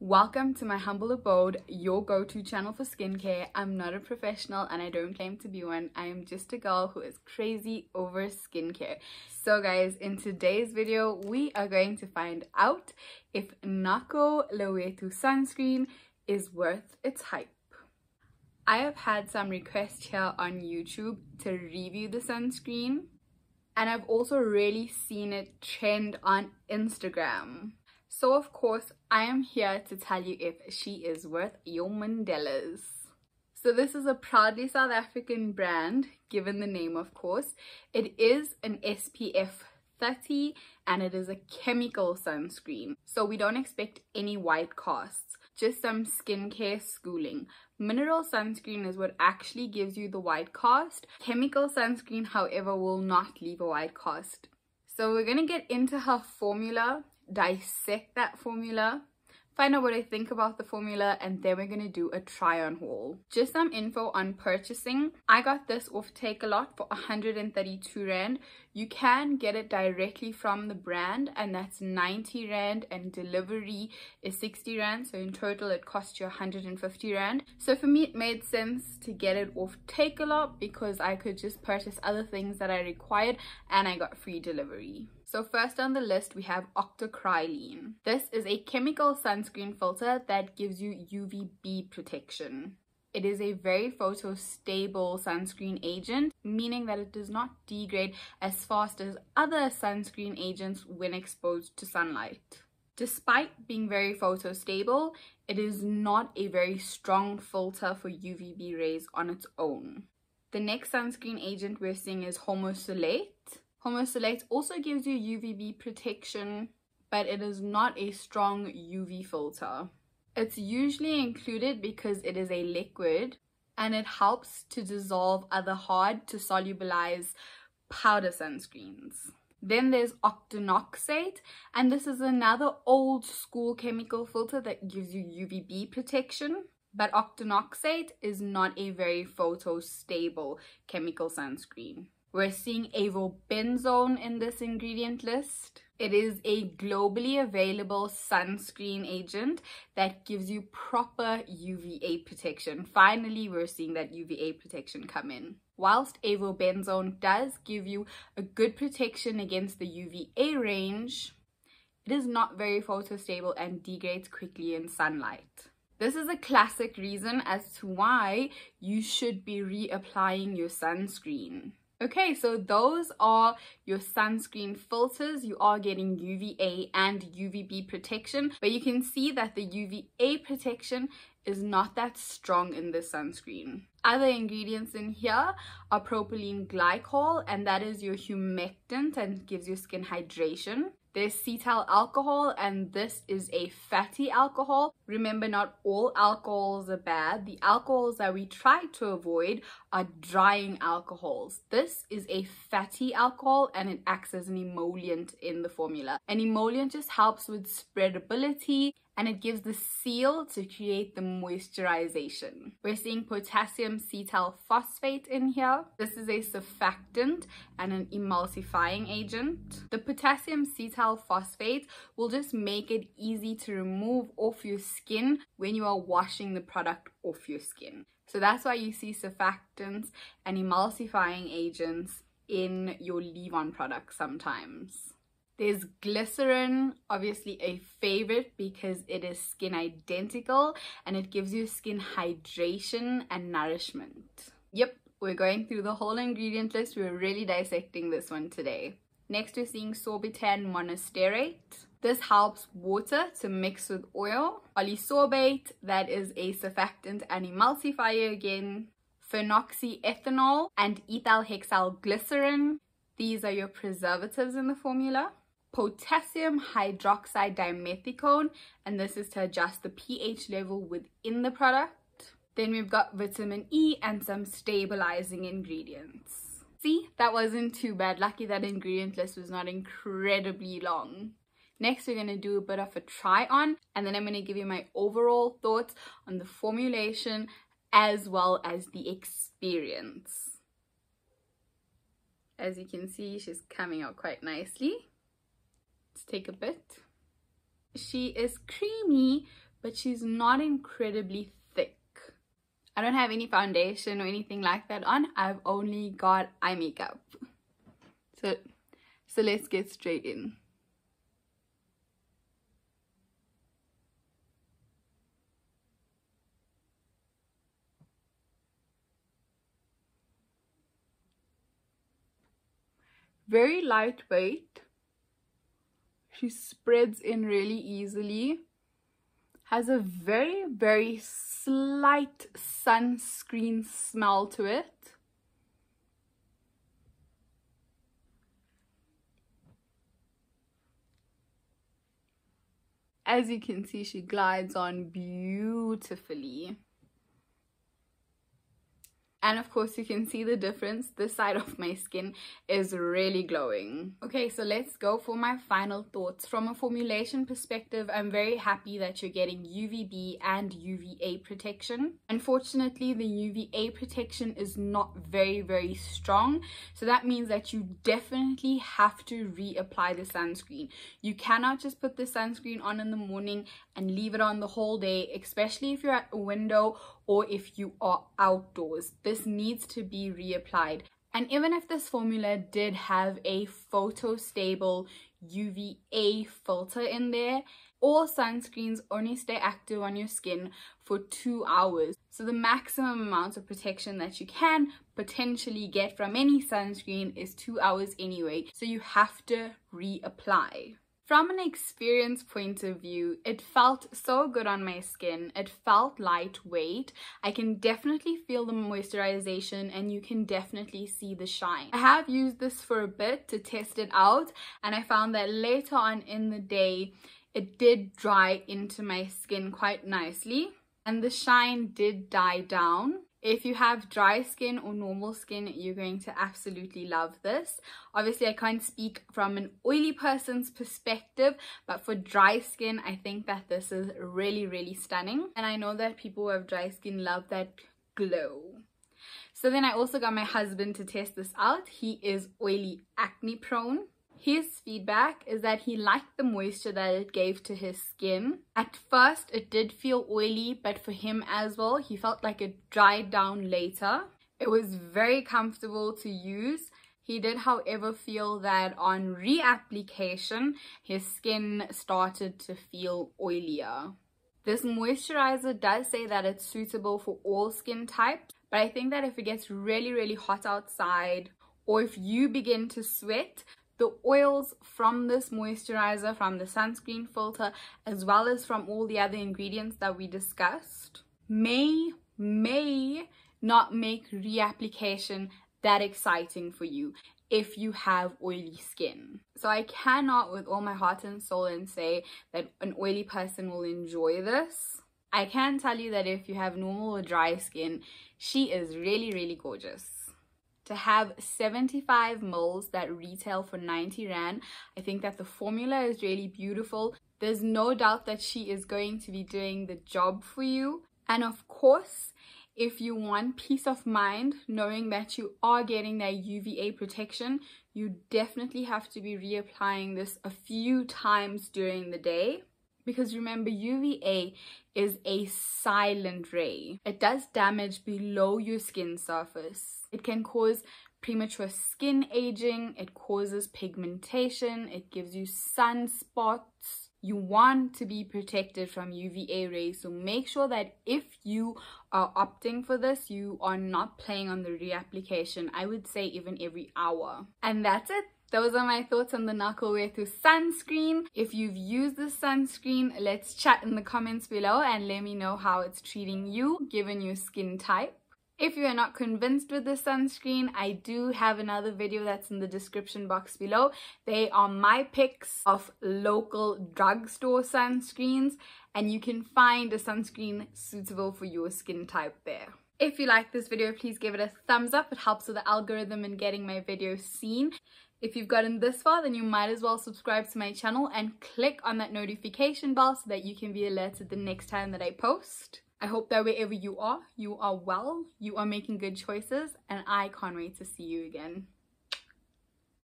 Welcome to my humble abode, your go-to channel for skincare. I'm not a professional and I don't claim to be one. I am just a girl who is crazy over skincare. So guys, in today's video, we are going to find out if Nakolwethu sunscreen is worth its hype. I have had some requests here on YouTube to review the sunscreen, and I've also really seen it trend on Instagram. So of course, I am here to tell you if she is worth your Mandelas. So this is a proudly South African brand, given the name of course. It is an SPF 30 and it is a chemical sunscreen. So we don't expect any white casts, just some skincare schooling. Mineral sunscreen is what actually gives you the white cast. Chemical sunscreen, however, will not leave a white cast. So we're gonna get into her formula, dissect that formula, find out what I think about the formula, and then we're gonna do a try on haul. Just some info on purchasing. I got this off Takealot for 132 Rand. You can get it directly from the brand and that's 90 Rand, and delivery is 60 Rand, so in total it costs you 150 Rand. So for me it made sense to get it off Takealot because I could just purchase other things that I required and I got free delivery. So first on the list we have octocrylene. This is a chemical sunscreen filter that gives you UVB protection. It is a very photo-stable sunscreen agent, meaning that it does not degrade as fast as other sunscreen agents when exposed to sunlight. Despite being very photo-stable, it is not a very strong filter for UVB rays on its own. The next sunscreen agent we're seeing is homosolate. Homosolate also gives you UVB protection, but it is not a strong UV filter. It's usually included because it is a liquid and it helps to dissolve other hard to solubilize powder sunscreens. Then there's octinoxate, and this is another old school chemical filter that gives you UVB protection. But octinoxate is not a very photo-stable chemical sunscreen. We're seeing avobenzone in this ingredient list. It is a globally available sunscreen agent that gives you proper UVA protection. Finally, we're seeing that UVA protection come in. Whilst avobenzone does give you a good protection against the UVA range, it is not very photostable and degrades quickly in sunlight. This is a classic reason as to why you should be reapplying your sunscreen. Okay, so those are your sunscreen filters. You are getting UVA and UVB protection, but you can see that the UVA protection is not that strong in this sunscreen. Other ingredients in here are propylene glycol, and that is your humectant and gives your skin hydration. There's cetyl alcohol, and this is a fatty alcohol. Remember, not all alcohols are bad. The alcohols that we try to avoid are drying alcohols. This is a fatty alcohol and it acts as an emollient in the formula. An emollient just helps with spreadability and it gives the seal to create the moisturization. We're seeing potassium cetyl phosphate in here. This is a surfactant and an emulsifying agent. The potassium cetyl phosphate will just make it easy to remove off your skin when you are washing the product off your skin. So that's why you see surfactants and emulsifying agents in your leave-on products sometimes. There's glycerin, obviously a favorite because it is skin identical and it gives your skin hydration and nourishment. Yep, we're going through the whole ingredient list. We're really dissecting this one today. Next we're seeing sorbitan monosterate. This helps water to mix with oil. Polysorbate, that is a surfactant and emulsifier again. Phenoxyethanol and ethyl hexyl glycerin. These are your preservatives in the formula. Potassium hydroxide dimethicone, and this is to adjust the pH level within the product. Then we've got vitamin E and some stabilizing ingredients. See, that wasn't too bad. Lucky that ingredient list was not incredibly long. Next, we're going to do a bit of a try on, and then I'm going to give you my overall thoughts on the formulation as well as the experience. As you can see, she's coming out quite nicely. Let's take a bit. She is creamy but she's not incredibly thick. I don't have any foundation or anything like that on. I've only got eye makeup. So let's get straight in. Very lightweight. She spreads in really easily. Has a very, very slight sunscreen smell to it. As you can see, she glides on beautifully. And of course, you can see the difference. This side of my skin is really glowing. Okay, so let's go for my final thoughts. From a formulation perspective, I'm very happy that you're getting UVB and UVA protection. Unfortunately, the UVA protection is not very, very strong. So that means that you definitely have to reapply the sunscreen. You cannot just put the sunscreen on in the morning and leave it on the whole day, especially if you're at a window or if you are outdoors. This needs to be reapplied. And even if this formula did have a photo-stable UVA filter in there, all sunscreens only stay active on your skin for 2 hours. So the maximum amount of protection that you can potentially get from any sunscreen is 2 hours anyway. So you have to reapply. From an experience point of view, it felt so good on my skin. It felt lightweight. I can definitely feel the moisturization and you can definitely see the shine. I have used this for a bit to test it out, and I found that later on in the day, it did dry into my skin quite nicely and the shine did die down. If you have dry skin or normal skin, you're going to absolutely love this. Obviously, I can't speak from an oily person's perspective, but for dry skin, I think that this is really, really stunning. And I know that people who have dry skin love that glow. So then I also got my husband to test this out. He is oily acne prone. His feedback is that he liked the moisture that it gave to his skin. At first, it did feel oily, but for him as well, he felt like it dried down later. It was very comfortable to use. He did, however, feel that on reapplication, his skin started to feel oilier. This moisturizer does say that it's suitable for all skin types, but I think that if it gets really, really hot outside, or if you begin to sweat, the oils from this moisturizer, from the sunscreen filter, as well as from all the other ingredients that we discussed, may not make reapplication that exciting for you if you have oily skin. So I cannot with all my heart and soul and say that an oily person will enjoy this. I can tell you that if you have normal or dry skin, she is really, really gorgeous. To have 75 mils that retail for 90 Rand, I think that the formula is really beautiful. There's no doubt that she is going to be doing the job for you. And of course, if you want peace of mind, knowing that you are getting that UVA protection, you definitely have to be reapplying this a few times during the day. Because remember, UVA is a silent ray. It does damage below your skin surface. It can cause premature skin aging. It causes pigmentation. It gives you sunspots. You want to be protected from UVA rays. So make sure that if you are opting for this, you are not playing on the reapplication. I would say even every hour. And that's it. Those are my thoughts on the Nakolwethu sunscreen. If you've used this sunscreen, let's chat in the comments below and let me know how it's treating you given your skin type. If you are not convinced with this sunscreen, I do have another video that's in the description box below. They are my picks of local drugstore sunscreens, and you can find a sunscreen suitable for your skin type there. If you like this video, please give it a thumbs up. It helps with the algorithm in getting my videos seen. If you've gotten this far, then you might as well subscribe to my channel and click on that notification bell so that you can be alerted the next time that I post. I hope that wherever you are well, you are making good choices, and I can't wait to see you again.